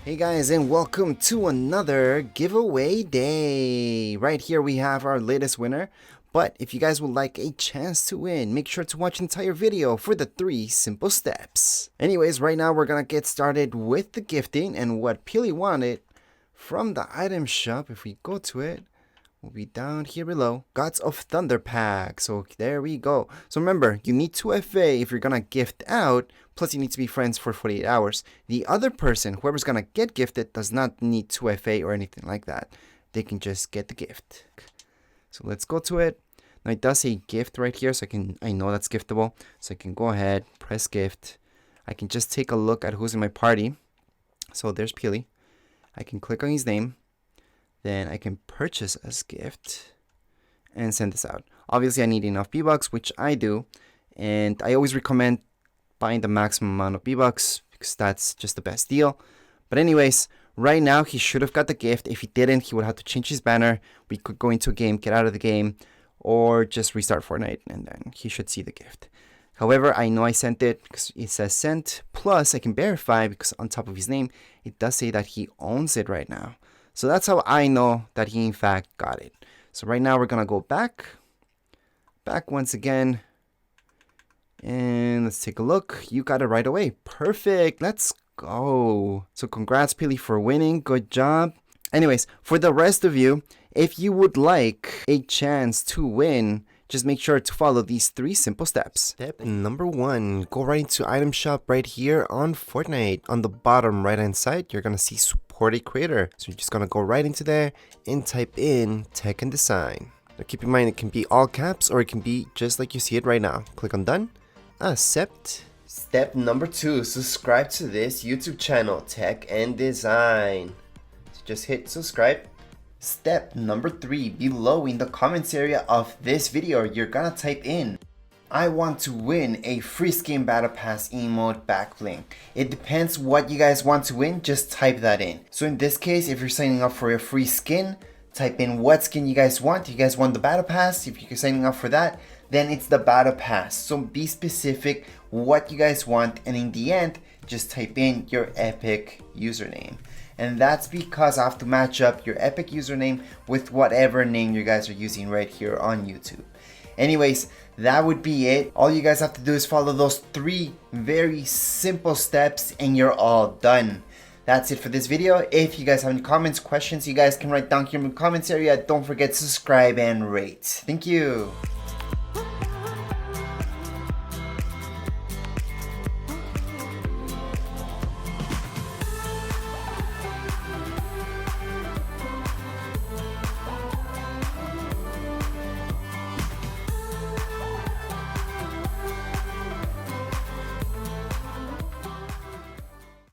Hey guys, and welcome to another giveaway day. Right here we have our latest winner. But if you guys would like a chance to win, make sure to watch the entire video for the 3 simple steps. Anyways, right now we're gonna get started with the gifting, and what Peely wanted from the item shop, if we go to it, will be down here below. Gods of Thunder pack. So there we go. So remember, you need 2 FA if you're gonna gift out, plus you need to be friends for 48 hours. The other person, whoever's gonna get gifted, does not need 2 FA or anything like that. They can just get the gift. So let's go to it. Now it does say gift right here, so I know that's giftable. So I can go ahead, press gift. I can just take a look at who's in my party. So there's Peely. I can click on his name. Then I can purchase as gift and send this out. Obviously, I need enough V-Bucks, which I do. And I always recommend buying the maximum amount of V-Bucks because that's just the best deal. But anyways, right now he should have got the gift. If he didn't, he would have to change his banner. We could go into a game, get out of the game, or just restart Fortnite, and then he should see the gift. However, I know I sent it because it says sent. Plus, I can verify because on top of his name, it does say that he owns it right now. So that's how I know that he in fact got it. So right now we're gonna go back once again, and let's take a look. You got it right away. Perfect. Let's go. So congrats, Peely, for winning. Good job. Anyways, for the rest of you, if you would like a chance to win, just make sure to follow these 3 simple steps. Step number 1, go right into item shop right here on Fortnite. On the bottom right hand side, you're gonna see support a creator. So you're just gonna go right into there and type in tech and design. Now keep in mind, it can be all caps or it can be just like you see it right now. Click on done, accept. Step number 2, subscribe to this YouTube channel, Tech and Design. So just hit subscribe. Step number 3, below in the comments area of this video, you're gonna type in, I want to win a free skin battle pass emote back bling. It depends what you guys want to win, just type that in. So in this case, if you're signing up for a free skin, type in what skin you guys want. You guys want the battle pass? If you're signing up for that, then it's the battle pass. So be specific what you guys want, and in the end, just type in your epic username. And that's because I have to match up your epic username with whatever name you guys are using right here on YouTube. Anyways, that would be it. All you guys have to do is follow those 3 very simple steps and you're all done. That's it for this video. If you guys have any comments, questions, you guys can write down here in the comments area. Don't forget to subscribe and rate. Thank you.